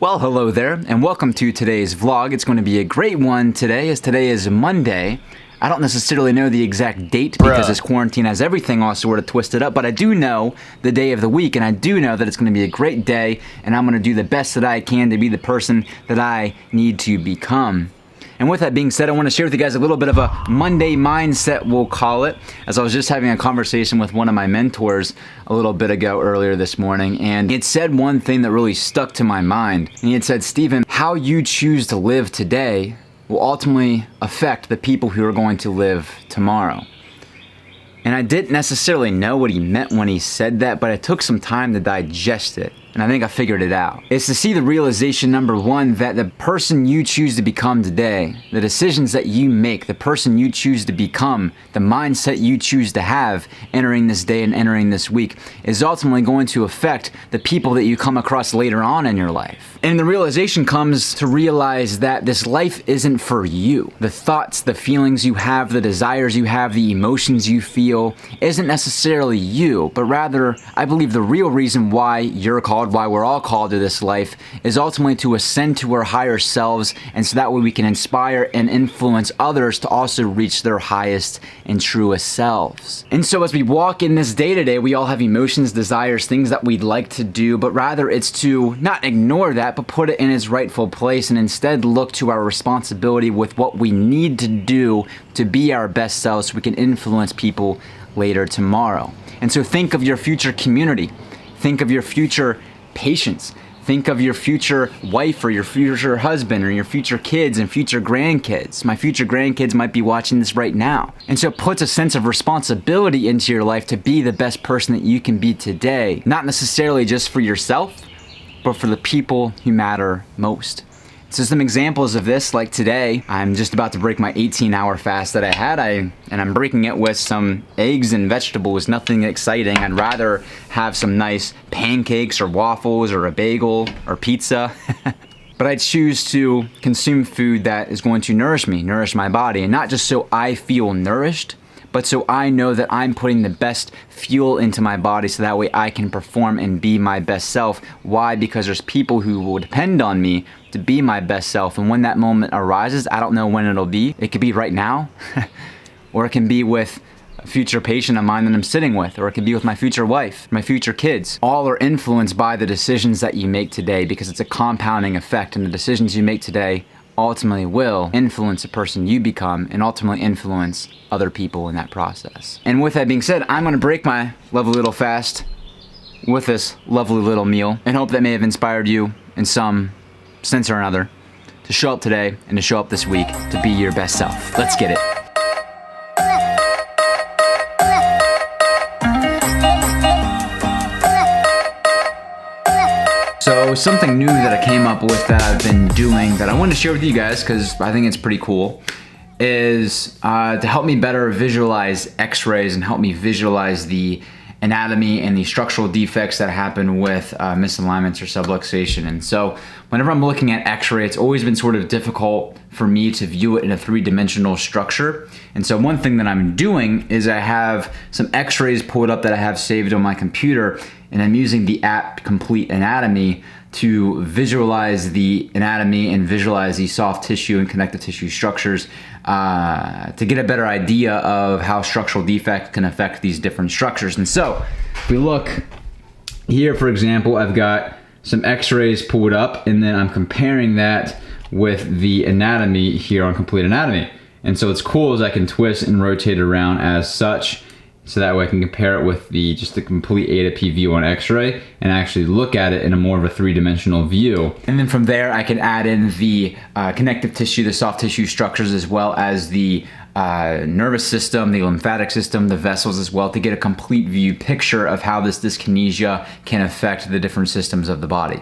Well, hello there, and welcome to today's vlog. It's going to be a great one today, as today is Monday. I don't necessarily know the exact date because this quarantine has everything all sort of twisted up, but I do know the day of the week, and I do know that it's going to be a great day, and I'm going to do the best that I can to be the person that I need to become. And with that being said, I want to share with you guys a little bit of a Monday mindset, we'll call it, as I was just having a conversation with one of my mentors a little bit ago earlier this morning, and he had said one thing that really stuck to my mind. And he had said, Stephen, how you choose to live today will ultimately affect the people who are going to live tomorrow. And I didn't necessarily know what he meant when he said that, but it took some time to digest it. And I think I figured it out. It's to see the realization, number one, that the person you choose to become today, the decisions that you make, the person you choose to become, the mindset you choose to have entering this day and entering this week is ultimately going to affect the people that you come across later on in your life. And the realization comes to realize that this life isn't for you. The thoughts, the feelings you have, the desires you have, the emotions you feel isn't necessarily you, but rather, I believe the real reason why you're called, why we're all called to this life, is ultimately to ascend to our higher selves, and so that way we can inspire and influence others to also reach their highest and truest selves. And so as we walk in this day to day, we all have emotions, desires, things that we'd like to do, but rather it's to not ignore that, but put it in its rightful place and instead look to our responsibility with what we need to do to be our best selves so we can influence people later tomorrow. And so think of your future community. Think of your future patients. Think of your future wife or your future husband or your future kids and future grandkids. My future grandkids might be watching this right now. And so it puts a sense of responsibility into your life to be the best person that you can be today. Not necessarily just for yourself, but for the people who matter most. So some examples of this, like today, I'm just about to break my 18-hour fast that I had, and I'm breaking it with some eggs and vegetables, nothing exciting. I'd rather have some nice pancakes or waffles or a bagel or pizza. But I choose to consume food that is going to nourish me, nourish my body, and not just so I feel nourished, but so I know that I'm putting the best fuel into my body so that way I can perform and be my best self. Why? Because there's people who will depend on me to be my best self. And when that moment arises, I don't know when it'll be. It could be right now, or it can be with a future patient of mine that I'm sitting with, or it could be with my future wife, my future kids. All are influenced by the decisions that you make today because it's a compounding effect, and the decisions you make today ultimately will influence the person you become and ultimately influence other people in that process. And with that being said, I'm going to break my lovely little fast with this lovely little meal and hope that may have inspired you in some sense or another to show up today and to show up this week to be your best self. Let's get it. So something new that I came up with that I've been doing that I wanted to share with you guys because I think it's pretty cool is to help me better visualize x-rays and help me visualize the anatomy and the structural defects that happen with misalignments or subluxation. And so whenever I'm looking at x-ray, it's always been sort of difficult for me to view it in a three-dimensional structure. And so one thing that I'm doing is I have some x-rays pulled up that I have saved on my computer, and I'm using the app Complete Anatomy to visualize the anatomy and visualize the soft tissue and connective tissue structures to get a better idea of how structural defect can affect these different structures. And so if we look here, for example, I've got some x-rays pulled up, and then I'm comparing that with the anatomy here on Complete Anatomy. And so what's cool is I can twist and rotate it around as such, so that way I can compare it with just the complete A to P view on x-ray and actually look at it in a more of a three-dimensional view. And then from there I can add in the connective tissue, the soft tissue structures, as well as the nervous system, the lymphatic system, the vessels as well, to get a complete view picture of how this dyskinesia can affect the different systems of the body.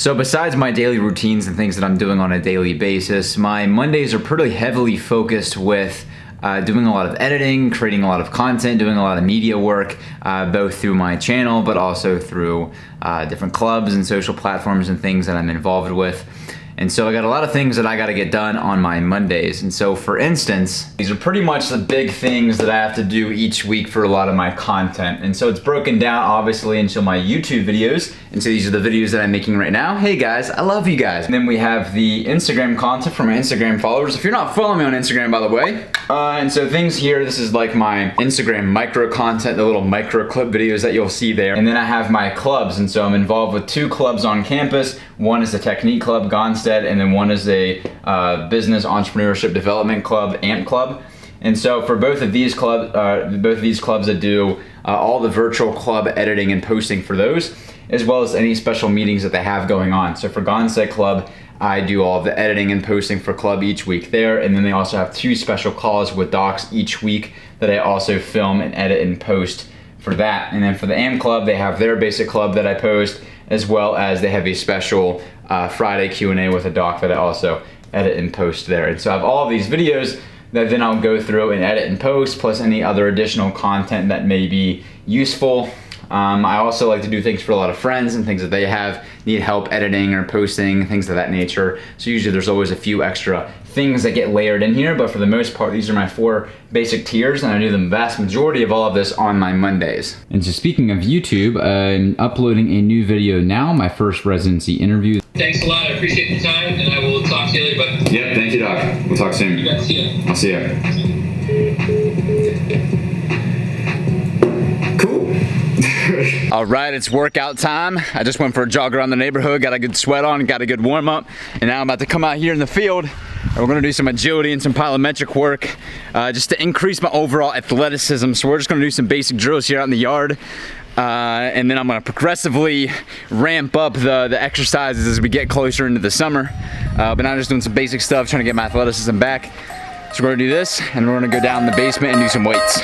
So besides my daily routines and things that I'm doing on a daily basis, my Mondays are pretty heavily focused with doing a lot of editing, creating a lot of content, doing a lot of media work, both through my channel, but also through different clubs and social platforms and things that I'm involved with. And so I got a lot of things that I got to get done on my Mondays. And so for instance, these are pretty much the big things that I have to do each week for a lot of my content. And so it's broken down obviously into my YouTube videos. And so these are the videos that I'm making right now. Hey guys, I love you guys. And then we have the Instagram content for my Instagram followers. If you're not following me on Instagram, by the way. And so things here, this is like my Instagram micro content, the little micro clip videos that you'll see there. And then I have my clubs. And so I'm involved with 2 clubs on campus. One is the Technique Club, Gonstead, and then one is a Business Entrepreneurship Development Club, AMP Club. And so for both of these clubs that do all the virtual club editing and posting for those, as well as any special meetings that they have going on. So for Gonstead Club, I do all of the editing and posting for club each week there, and then they also have 2 special calls with docs each week that I also film and edit and post for that. And then for the AMP Club, they have their basic club that I post, as well as they have a special Friday Q&A with a doc that I also edit and post there. And so I have all of these videos that then I'll go through and edit and post, plus any other additional content that may be useful. I also like to do things for a lot of friends and things that they need help editing or posting, things of that nature. So usually there's always a few extra things that get layered in here, but for the most part, these are my 4 basic tiers, and I do the vast majority of all of this on my Mondays. And so speaking of YouTube, I'm uploading a new video now, my first residency interview. Thanks a lot, I appreciate the time, and I will talk to you later, bud. Yep, thank you, Doc. We'll talk soon. You guys, see ya. I'll see ya. All right, it's workout time. I just went for a jog around the neighborhood, got a good sweat on, got a good warm up, and now I'm about to come out here in the field. And we're gonna do some agility and some plyometric work just to increase my overall athleticism. So we're just gonna do some basic drills here out in the yard. And then I'm gonna progressively ramp up the exercises as we get closer into the summer. But now I'm just doing some basic stuff, trying to get my athleticism back. So we're gonna do this, and we're gonna go down in the basement and do some weights.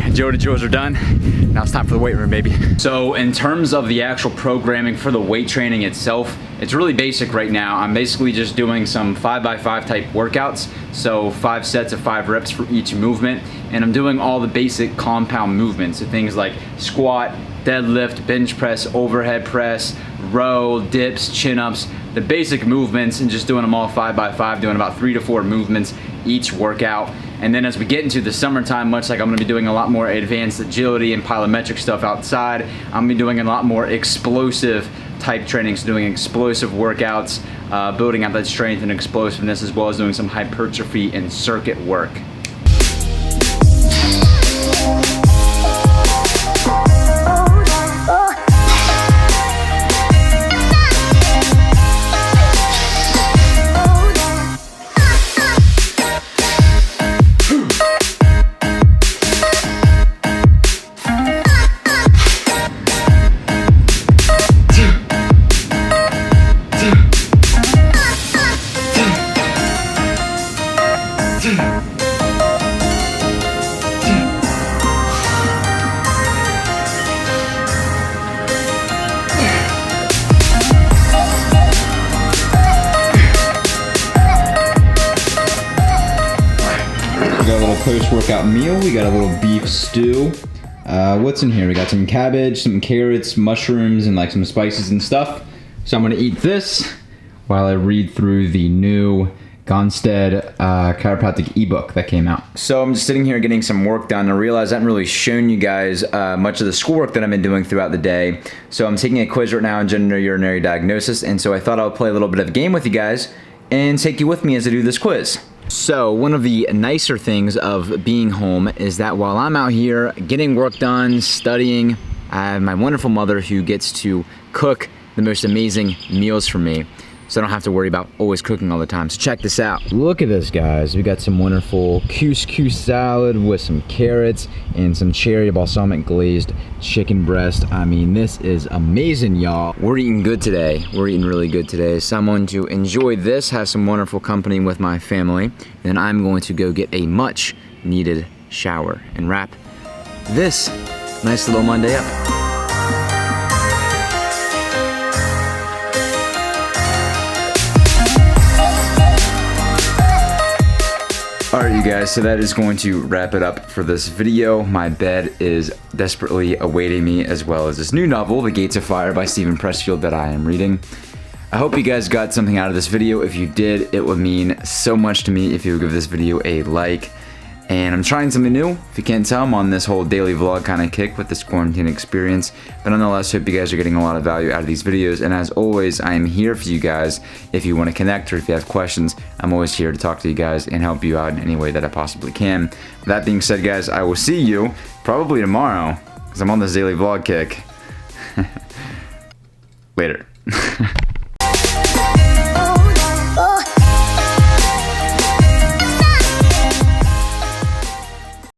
Agility drills are done. Now it's time for the weight room, baby. So in terms of the actual programming for the weight training itself, it's really basic right now. I'm basically just doing some 5x5 type workouts. So 5 sets of 5 reps for each movement. And I'm doing all the basic compound movements. So things like squat, deadlift, bench press, overhead press, row, dips, chin-ups, the basic movements, and just doing them all 5x5, doing about 3 to 4 movements each workout. And then as we get into the summertime, much like I'm gonna be doing a lot more advanced agility and plyometric stuff outside, I'm gonna be doing a lot more explosive type training, so doing explosive workouts, building up that strength and explosiveness, as well as doing some hypertrophy and circuit work. Post-workout meal. We got a little beef stew. What's in here? We got some cabbage, some carrots, mushrooms, and like some spices and stuff. So I'm gonna eat this while I read through the new Gonstead Chiropractic ebook that came out. So I'm just sitting here getting some work done. I realize I haven't really shown you guys much of the schoolwork that I've been doing throughout the day. So I'm taking a quiz right now on genitourinary diagnosis, and so I thought I would play a little bit of a game with you guys and take you with me as I do this quiz. So one of the nicer things of being home is that while I'm out here getting work done, studying, I have my wonderful mother who gets to cook the most amazing meals for me. so I don't have to worry about always cooking all the time. So check this out. Look at this, guys. We got some wonderful couscous salad with some carrots and some cherry balsamic glazed chicken breast. I mean, this is amazing, y'all. We're eating good today. We're eating really good today. So I'm going to enjoy this, have some wonderful company with my family, and I'm going to go get a much needed shower and wrap this nice little Monday up. Alright, you guys, so that is going to wrap it up for this video. My bed is desperately awaiting me, as well as this new novel, The Gates of Fire by Stephen Pressfield, that I am reading. I hope you guys got something out of this video. If you did, it would mean so much to me if you would give this video a like. And I'm trying something new. If you can't tell, I'm on this whole daily vlog kind of kick with this quarantine experience. But nonetheless, hope you guys are getting a lot of value out of these videos. And as always, I am here for you guys. If you want to connect or if you have questions, I'm always here to talk to you guys and help you out in any way that I possibly can. With that being said, guys, I will see you probably tomorrow because I'm on this daily vlog kick. Later.